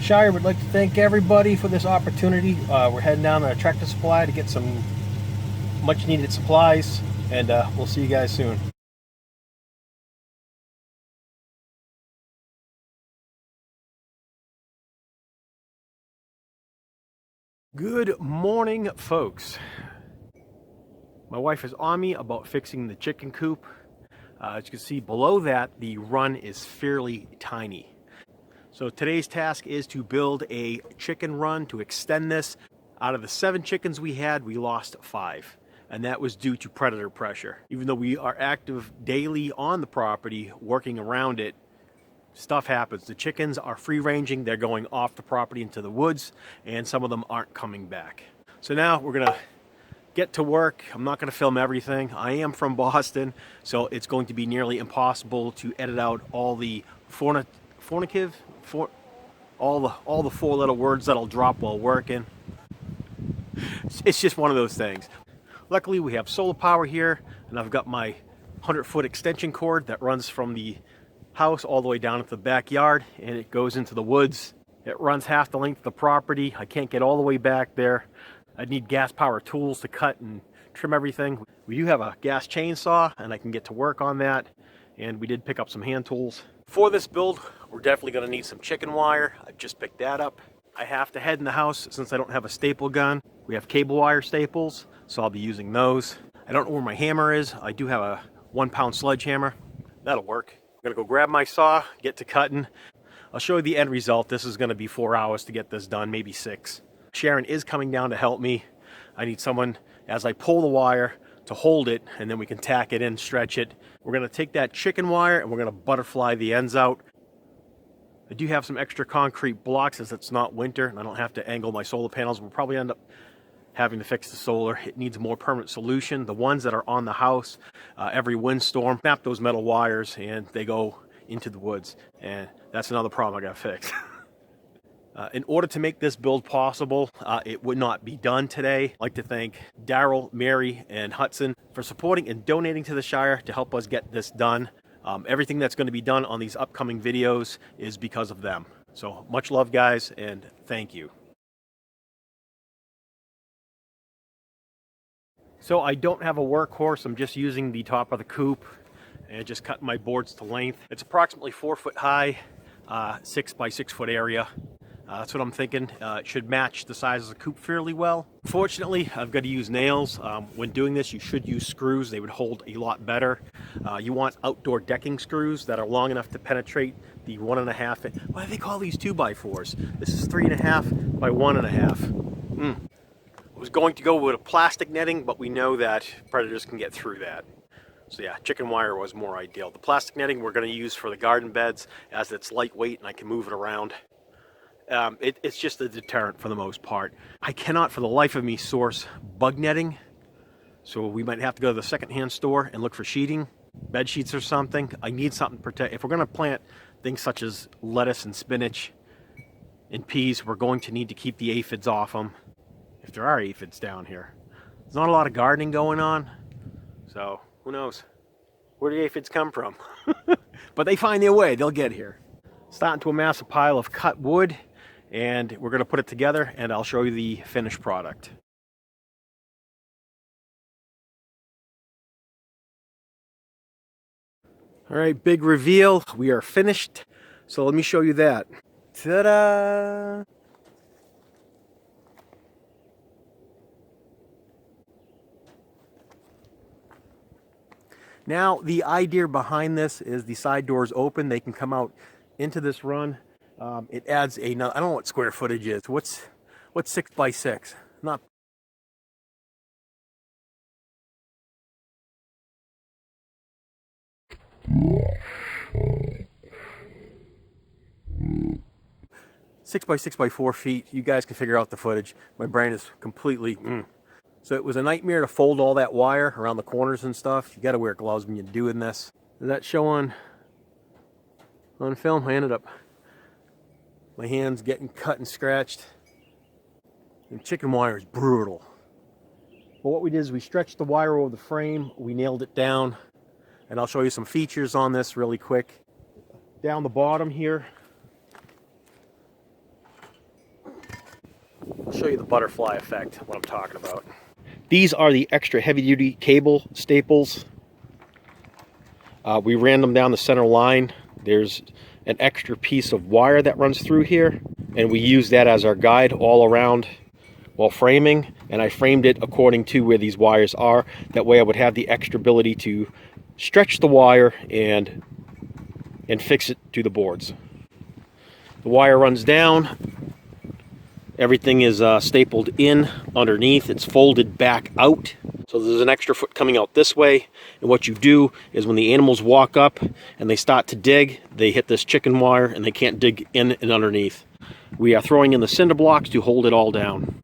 Shire would like to thank everybody for this opportunity. We're heading down to Tractor Supply to get some much needed supplies, and we'll see you guys soon. Good morning, folks. My wife is on me about fixing the chicken coop. As you can see below that, the run is fairly tiny. So today's task is to build a chicken run to extend this. Out of the 7 chickens we had, we lost 5. And that was due to predator pressure. Even though we are active daily on the property, working around it, stuff happens. The chickens are free ranging, they're going off the property into the woods, and some of them aren't coming back. So now we're gonna get to work. I'm not gonna film everything. I am from Boston, so it's going to be nearly impossible to edit out all the all the 4-letter words that'll drop while working. It's just one of those things. Luckily we have solar power here, and I've got my 100-foot extension cord that runs from the house all the way down into the backyard, and it goes into the woods. It runs half the length of the property. I can't get all the way back there. I'd need gas power tools to cut and trim everything. We do have a gas chainsaw, and I can get to work on that, and we did pick up some hand tools. For this build, we're definitely going to need some chicken wire. I just picked that up. I have to head in the house since I don't have a staple gun. We have cable wire staples, so I'll be using those. I don't know where my hammer is. I do have a 1-pound sledgehammer. That'll work. I'm gonna go grab my saw, get to cutting. I'll show you the end result. This is gonna be 4 hours to get this done, maybe 6. Sharon is coming down to help me. I need someone, as I pull the wire, to hold it, and then we can tack it in, stretch it. We're gonna take that chicken wire and we're gonna butterfly the ends out. I do have some extra concrete blocks as it's not winter and I don't have to angle my solar panels. We'll probably end up having to fix the solar. It needs a more permanent solution. The ones that are on the house, every windstorm, snap those metal wires and they go into the woods. And that's another problem I gotta fix. In order to make this build possible, it would not be done today. I'd like to thank Daryl, Mary, and Hudson for supporting and donating to the Shire to help us get this done. Everything that's going to be done on these upcoming videos is because of them. So much love, guys, and thank you. So I don't have a workhorse. I'm just using the top of the coop and just cutting my boards to length. It's approximately 4 foot high, 6 by 6 foot area. That's what I'm thinking. It should match the size of the coop fairly well. Fortunately, I've got to use nails. When doing this, you should use screws. They would hold a lot better. You want outdoor decking screws that are long enough to penetrate the 1.5. Why do they call these 2x4s? This is 3.5 by 1.5. I was going to go with a plastic netting, but we know that predators can get through that. So yeah, chicken wire was more ideal. The plastic netting we're going to use for the garden beds as it's lightweight and I can move it around. It's just a deterrent for the most part. I cannot for the life of me source bug netting, so we might have to go to the secondhand store and look for sheeting, bed sheets or something. I need something to protect. If we're going to plant things such as lettuce and spinach and peas, we're going to need to keep the aphids off them. If there are aphids down here. There's not a lot of gardening going on, so who knows where the aphids come from. But they find their way, they'll get here. Starting to amass a pile of cut wood, and we're going to put it together and I'll show you the finished product. All right, big reveal, we are finished. So let me show you that. Ta-da! Now, the idea behind this is the side doors open. They can come out into this run. It adds I don't know what square footage is. What's 6 by 6? Not. Six by 6 by 4 feet. You guys can figure out the footage. My brain is completely. So it was a nightmare to fold all that wire around the corners and stuff. You got to wear gloves when you're doing this. Does that show on film? I ended up, my hands getting cut and scratched. And chicken wire is brutal. But what we did is we stretched the wire over the frame. We nailed it down. And I'll show you some features on this really quick. Down the bottom here, I'll show you the butterfly effect, what I'm talking about. These are the extra heavy-duty cable staples. We ran them down the center line. There's an extra piece of wire that runs through here, and we use that as our guide all around while framing, and I framed it according to where these wires are. That way I would have the extra ability to stretch the wire and fix it to the boards. The wire runs down. Everything is stapled in underneath. It's folded back out. So there's an extra foot coming out this way. And what you do is when the animals walk up and they start to dig, they hit this chicken wire and they can't dig in and underneath. We are throwing in the cinder blocks to hold it all down.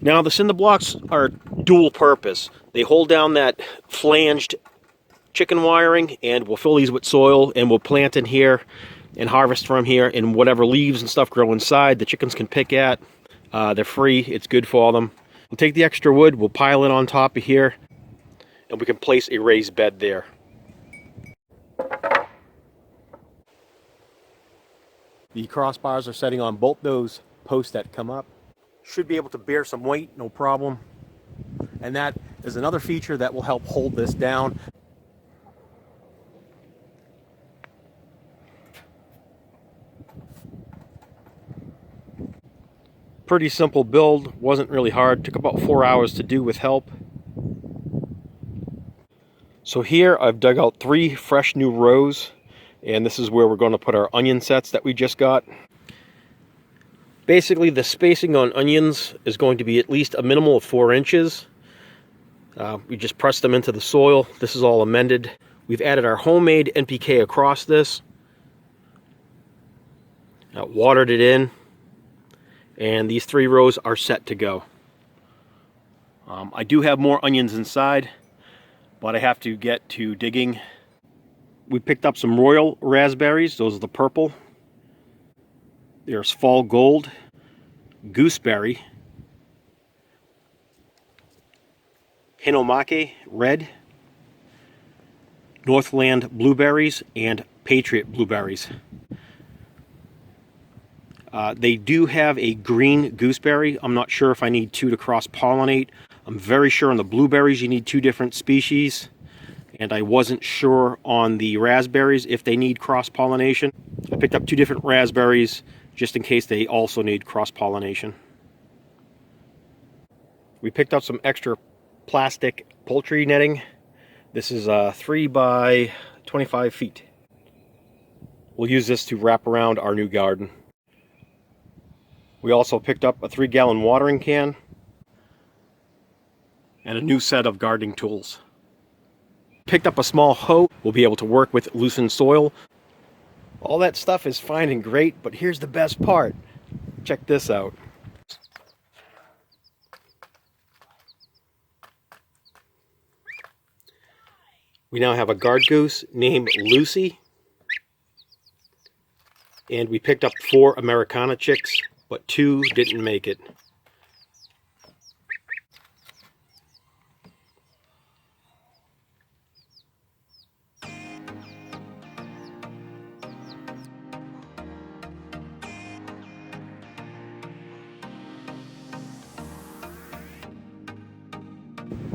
Now the cinder blocks are dual purpose. They hold down that flanged chicken wiring, and we'll fill these with soil and we'll plant in here and harvest from here, and whatever leaves and stuff grow inside the chickens can pick at. They're free, it's good for them. We'll take the extra wood, we'll pile it on top of here, and we can place a raised bed there. The crossbars are setting on both those posts that come up. Should be able to bear some weight, no problem. And that is another feature that will help hold this down. Pretty simple build, wasn't really hard, took about 4 hours to do with help. So here I've dug out 3 fresh new rows, and this is where we're going to put our onion sets that we just got. Basically the spacing on onions is going to be at least a minimal of 4 inches. We just press them into the soil. This is all amended. We've added our homemade NPK across this. Watered it in. And these 3 rows are set to go. I do have more onions inside, but I have to get to digging. We picked up some royal raspberries. Those are the purple. There's fall gold, gooseberry, Hinomake red, Northland blueberries, and Patriot blueberries. They do have a green gooseberry. I'm not sure if I need 2 to cross-pollinate. I'm very sure on the blueberries you need 2 different species. And I wasn't sure on the raspberries if they need cross-pollination. I picked up 2 different raspberries just in case they also need cross-pollination. We picked up some extra plastic poultry netting. This is 3 by 25 feet. We'll use this to wrap around our new garden. We also picked up a 3-gallon watering can and a new set of gardening tools. Picked up a small hoe. We'll be able to work with loosened soil. All that stuff is fine and great, but here's the best part. Check this out. We now have a guard goose named Lucy. And we picked up 4 Americana chicks, but 2 didn't make it.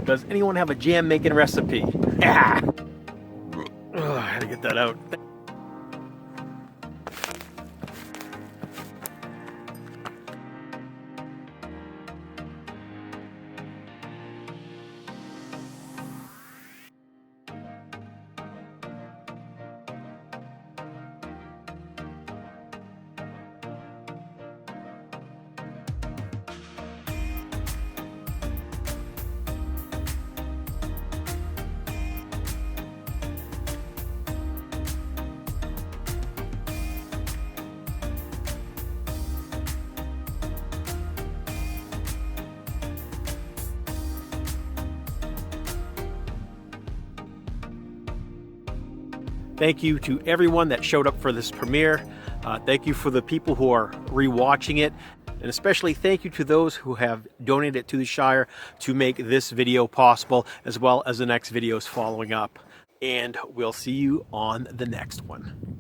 Does anyone have a jam making recipe? Yeah. Oh, I had to get that out. Thank you to everyone that showed up for this premiere. Thank you for the people who are rewatching it. And especially thank you to those who have donated to the Shire to make this video possible, as well as the next videos following up. And we'll see you on the next one.